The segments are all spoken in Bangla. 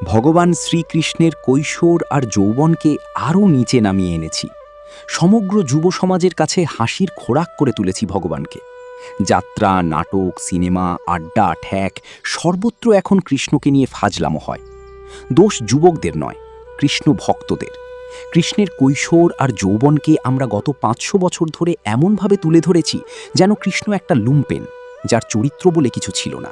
ভগবান শ্রীকৃষ্ণের কৈশোর আর যৌবনকে আরও নিচে নামিয়ে এনেছি। সমগ্র যুব সমাজের কাছে হাসির খোরাক করে তুলেছি ভগবানকে। যাত্রা, নাটক, সিনেমা, আড্ডা, ঠ্যাক সর্বত্র এখন কৃষ্ণকে নিয়ে ফাজলামো হয়। দোষ যুবকদের নয়, কৃষ্ণ ভক্তদের। কৃষ্ণের কৈশোর আর যৌবনকে আমরা গত 500 বছর ধরে এমনভাবে তুলে ধরেছি যেন কৃষ্ণ একটা লুম্পেন, যার চরিত্র বলে কিছু ছিল না,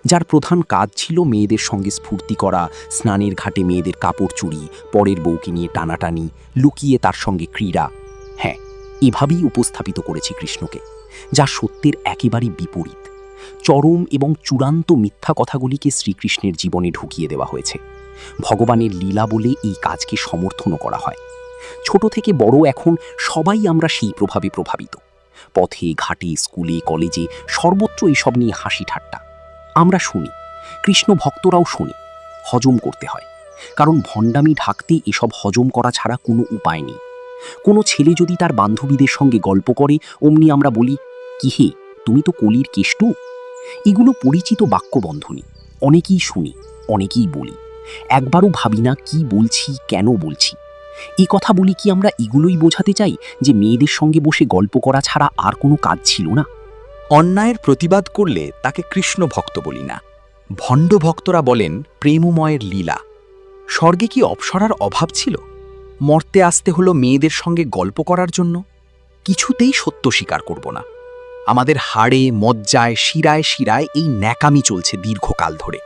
যার প্রধান কাজ ছিল মেয়েদের সঙ্গে স্ফূর্তি করা, স্নানের ঘাটে মেয়েদের কাপড় চুরি, পরের বউকে নিয়ে টানাটানি, লুকিয়ে তার সঙ্গে ক্রীড়া। হ্যাঁ, এভাবেই উপস্থাপিত করেছি কৃষ্ণকে, যা সত্যের একেবারে বিপরীত। চরম এবং চূড়ান্ত মিথ্যা কথাগুলিকে শ্রীকৃষ্ণের জীবনে ঢুকিয়ে দেওয়া হয়েছে। ভগবানের লীলা বলে এই কাজকে সমর্থনও করা হয়। ছোট থেকে বড় এখন সবাই আমরা সেই প্রভাবে প্রভাবিত। পথে ঘাটে, স্কুলে, কলেজে সর্বত্র এসব নিয়ে হাসি ঠাট্টা আমরা শুনি। কৃষ্ণ ভক্তরাও শুনি। হজম করতে হয়, কারণ ভণ্ডামি ঢাকতে এসব হজম করা ছাড়া কোনো উপায় নেই। কোনো ছেলে যদি তার বান্ধবীদের সঙ্গে গল্প করে, অমনি আমরা বলি, কি হে, তুমি তো কলির কেষ্টু। এগুলো পরিচিত বাক্যবন্ধনী, অনেকেই শুনি, অনেকেই বলি। একবারও ভাবি না কি বলছি, কেন বলছি। এই কথা বলি কি আমরা এগুলোই বোঝাতে চাই যে মেয়েদের সঙ্গে বসে গল্প করা ছাড়া আর কোনো কাজ ছিল না? অন্যায়ের প্রতিবাদ করলে তাকে কৃষ্ণ ভক্ত বলি না। ভণ্ড ভক্তরা বলেন প্রেমময়ের লীলা। স্বর্গে কি অপ্সরার অভাব ছিল? মর্তে আসতে হলো মেয়েদের সঙ্গে গল্প করার জন্য? কিছুতেই সত্য স্বীকার করব না। আমাদের হাড়ে, মজ্জায়, শিরায় শিরায় এই ন্যাকামি চলছে দীর্ঘকাল ধরে।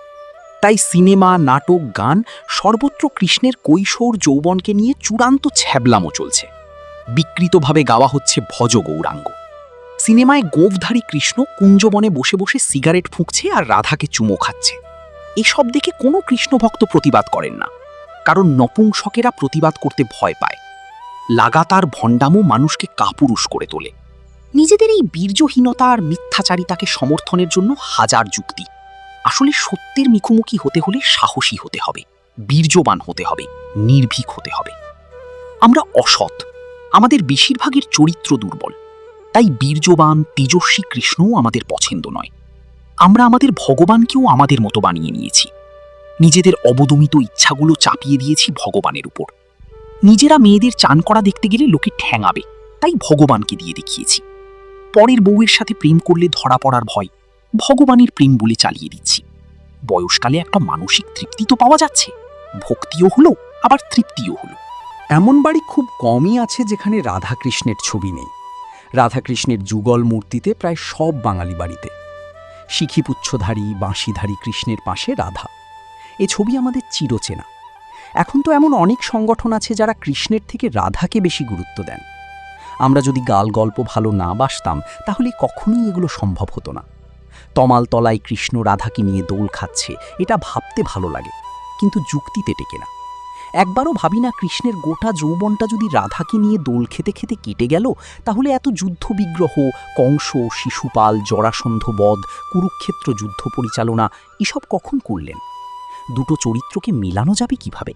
তাই সিনেমা, নাটক, গান সর্বত্র কৃষ্ণের কৈশোর যৌবনকে নিয়ে চূড়ান্ত ছ্যাবলামো চলছে। বিকৃতভাবে গাওয়া হচ্ছে ভজ গৌরাঙ্গ। সিনেমায় গোঁফধারী কৃষ্ণ কুঞ্জবনে বসে বসে সিগারেট ফুঁকছে আর রাধাকে চুমো খাচ্ছে। এসব দেখে কোনো কৃষ্ণভক্ত প্রতিবাদ করেন না, কারণ নপুংসকেরা প্রতিবাদ করতে ভয় পায়। লাগাতার ভণ্ডামো মানুষকে কাপুরুষ করে তোলে। নিজেদের এই বীর্যহীনতা আর মিথ্যাচারিতাকে সমর্থনের জন্য হাজার যুক্তি। আসলে সত্যের মুখোমুখি হতে হলে সাহসী হতে হবে, বীর্যবান হতে হবে, নির্ভীক হতে হবে। আমরা অসৎ, আমাদের বেশিরভাগের চরিত্র দুর্বল। তাই বীর্যবান, তেজস্বী কৃষ্ণও আমাদের পছন্দ নয়। আমরা আমাদের ভগবানকেও আমাদের মতো বানিয়ে নিয়েছি। নিজেদের অবদমিত ইচ্ছাগুলো চাপিয়ে দিয়েছি ভগবানের উপর। নিজেরা মেয়েদের চান করা দেখতে গেলে লোকে ঠ্যাঙাবে, তাই ভগবানকে দিয়ে দেখিয়েছি। পরের বউয়ের সাথে প্রেম করলে ধরা পড়ার ভয়, ভগবানের প্রেম বলে চালিয়ে দিচ্ছি। বয়সকালে একটা মানসিক তৃপ্তি তো পাওয়া যাচ্ছে, ভক্তিও হলো আবার তৃপ্তিও হলো। এমন বাড়ি খুব কমই আছে যেখানে রাধাকৃষ্ণের ছবি নেই। রাধাকৃষ্ণের যুগল মূর্তিতে প্রায় সব বাঙালি বাড়িতে। শিখিপুচ্ছধারী, বাঁশিধারী কৃষ্ণের পাশে রাধা, এ ছবি আমাদের চিরচেনা। এখন তো এমন অনেক সংগঠন আছে যারা কৃষ্ণের থেকে রাধাকে বেশি গুরুত্ব দেন। আমরা যদি গাল গল্প ভালো না বাসতাম তাহলে কখনোই এগুলো সম্ভব হতো না। তমাল তলায় কৃষ্ণ রাধাকে নিয়ে দোল খাচ্ছে, এটা ভাবতে ভালো লাগে, কিন্তু যুক্তিতে টেকে না। একবারও ভাবি না কৃষ্ণের গোটা যৌবনটা যদি রাধাকে নিয়ে দোল খেতে খেতে কেটে গেল, তাহলে এত যুদ্ধ বিগ্রহ, কংস, শিশুপাল, জরাসন্ধ বধ, কুরুক্ষেত্র যুদ্ধ পরিচালনা এসব কখন করলেন? দুটো চরিত্রকে মেলানো যাবে কিভাবে?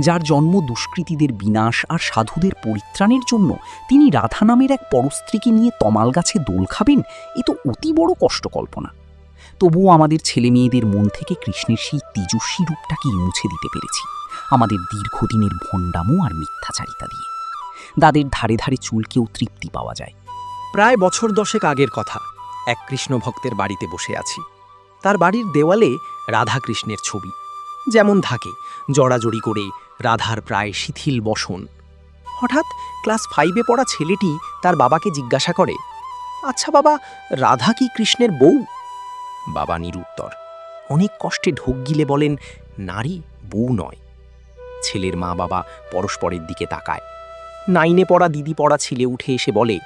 যার জন্ম দুষ্কৃতীদের বিনাশ আর সাধুদের পরিত্রাণের জন্য, তিনি রাধা নামের এক পরস্ত্রীকে নিয়ে তমাল গাছে দোল খাবেন, এ তো অতি বড় কষ্ট কল্পনা। তবুও আমাদের ছেলে মেয়েদের মন থেকে কৃষ্ণের সেই তেজস্বী রূপটাকেই মুছে দিতে পেরেছি আমাদের দীর্ঘদিনের ভণ্ডামো আর মিথ্যাচারিতা দিয়ে। দাদের ধারে ধারে চুলকেও তৃপ্তি পাওয়া যায়। প্রায় বছর 10 আগের কথা। এক কৃষ্ণ ভক্তের বাড়িতে বসে আছি। তার বাড়ির দেওয়ালে রাধাকৃষ্ণের ছবি, যেমন থাকে জড়াজড়ি করে, রাধার প্রায় শিথিল বসন। হঠাৎ ক্লাস 5-এ পড়া ছেলেটি তার বাবাকে জিজ্ঞাসা করে, আচ্ছা বাবা, রাধা কি কৃষ্ণের বউ? বাবা নিরুত্তর। অনেক কষ্টে ঢোক গিলে বলেন, নারী, বউ নয়। ছেলের মা বাবা পরস্পরের দিকে তাকায়। 9-এ পড়া দিদি পড়া ছেলে উঠে এসে বলে,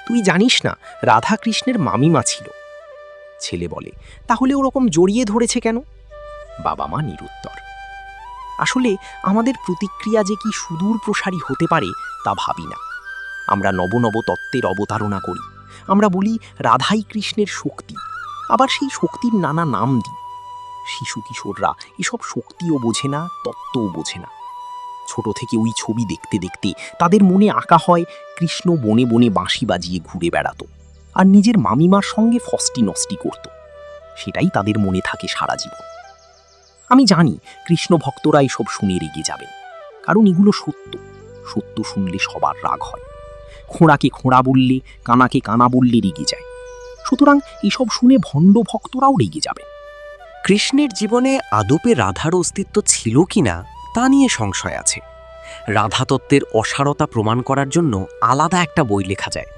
তুই জানিস না, রাধা কৃষ্ণের মামিমা ছিল। ছেলে বলে, তাহলে ওরকম জড়িয়ে ধরেছে কেন? বাবা মা নিরুত্তর। আসলে আমাদের প্রতিক্রিয়া যে কি সুদূর প্রসারী হতে পারে তা ভাবি না। আমরা নব নব তত্ত্বের অবতারণা করি। আমরা বলি রাধাই কৃষ্ণের শক্তি, আবার সেই শক্তির নানা নাম দিই। শিশু কিশোররা এসব শক্তিও বোঝে না, তত্ত্বও বোঝে না। ছোট থেকে ওই ছবি দেখতে দেখতে তাদের মনে আঁকা হয় কৃষ্ণ বনে বনে বাঁশি বাজিয়ে ঘুরে বেড়াতো আর নিজের মামিমার সঙ্গে ফস্টি নস্টি করত। সেটাই তাদের মনে থাকে সারা জীবন। আমি জানি কৃষ্ণ ভক্তরা এসব শুনে রেগে যাবেন, কারণ এগুলো সত্য। সত্য শুনলে সবার রাগ হয়। খোঁড়াকে খোঁড়া বললে, কানাকে কানা বললে রেগে যায়। সুতরাং এসব শুনে ভণ্ড ভক্তরাও রেগে যাবে। কৃষ্ণের জীবনে আদপে রাধার অস্তিত্ব ছিল কিনা তা নিয়ে সংশয় আছে। রাধা তত্ত্বের অসারতা প্রমাণ করার জন্য আলাদা একটা বই লেখা যায়।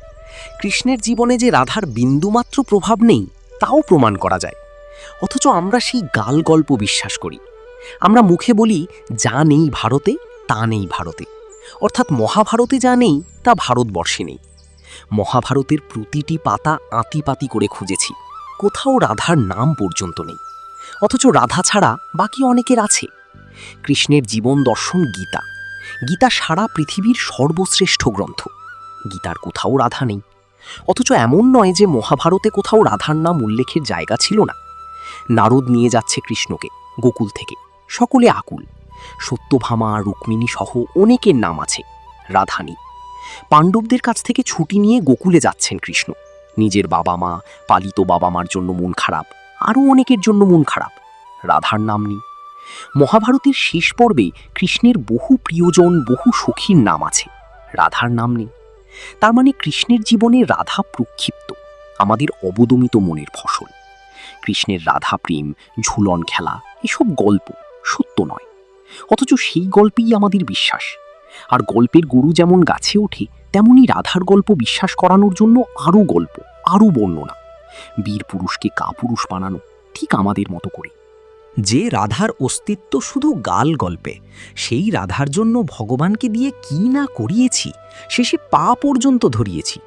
কৃষ্ণের জীবনে যে রাধার বিন্দুমাত্র প্রভাব নেই তাও প্রমাণ করা যায়। অথচ আমরা সেই গাল গল্প বিশ্বাস করি। আমরা মুখে বলি যা নেই ভারতে তা নেই ভারতে, অর্থাৎ মহাভারতে যা নেই তা ভারতবর্ষে নেই। মহাভারতের প্রতিটি পাতা আঁতিপাতি করে খুঁজেছি, কোথাও রাধার নাম পর্যন্ত নেই। অথচ রাধা ছাড়া বাকি অনেকের আছে। কৃষ্ণের জীবন দর্শন গীতা। গীতা সারা পৃথিবীর সর্বশ্রেষ্ঠ গ্রন্থ। গীতার কোথাও রাধা নেই। অথচ এমন নয় যে মহাভারতে কোথাও রাধার নাম উল্লেখের জায়গা ছিল না। নারদ নিয়ে যাচ্ছে কৃষ্ণকে গোকুল থেকে, সকলে আকুল। সত্যভামা, রুক্মিণী সহ অনেকের নাম আছে, রাধা নেই। পাণ্ডবদের কাছ থেকে ছুটি নিয়ে গোকুলে যাচ্ছেন কৃষ্ণ। নিজের বাবা মা, পালিত বাবা মার জন্য মন খারাপ, আরও অনেকের জন্য মন খারাপ। রাধার নাম নেই। মহাভারতের শেষ পর্বে কৃষ্ণের বহু প্রিয়জন, বহু সখীর নাম আছে, রাধার নাম নেই। তার মানে কৃষ্ণের জীবনে রাধা প্রক্ষিপ্ত, আমাদের অবদমিত মনের ফসল। কৃষ্ণের রাধা প্রেম, ঝুলন খেলা এসব গল্প, সত্য নয়। অথচ সেই গল্পেই আমাদের বিশ্বাস। আর গল্পের গরু যেমন গাছে ওঠে, তেমনি রাধার গল্প বিশ্বাস করানোর জন্য আরও গল্প, আরও বর্ণনা। বীর পুরুষকে কাপুরুষ বানানো ঠিক আমাদের মতো করে। যে রাধার অস্তিত্ব শুধু গাল গল্পে, সেই রাধার জন্য ভগবানকে দিয়ে কি না করিয়েছি, শেষে পা পর্যন্ত ধরিয়েছি।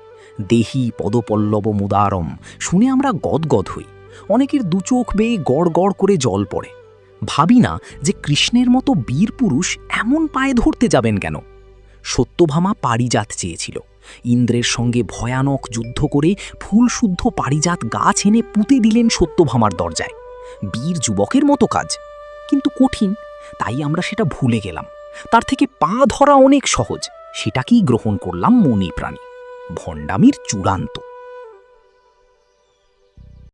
দেহি পদপল্লব মুদারম শুনে আমরা গদগদ হই। অনেকের দু চোখ বেয়ে গড় গড় করে জল পড়ে। ভাবি না যে কৃষ্ণের মতো বীর পুরুষ এমন পায়ে ধরতে যাবেন কেন? সত্যভামা পারিজাত চেয়েছিল। ইন্দ্রের সঙ্গে ভয়ানক যুদ্ধ করে ফুলশুদ্ধ পারিজাত গাছ এনে পুঁতে দিলেন সত্যভামার দরজায়। বীর যুবকের মতো কাজ, কিন্তু কঠিন, তাই আমরা সেটা ভুলে গেলাম। তার থেকে পা ধরা অনেক সহজ, সেটাকেই গ্রহণ করলাম মনে প্রাণে। ভণ্ডামির চূড়ান্ত।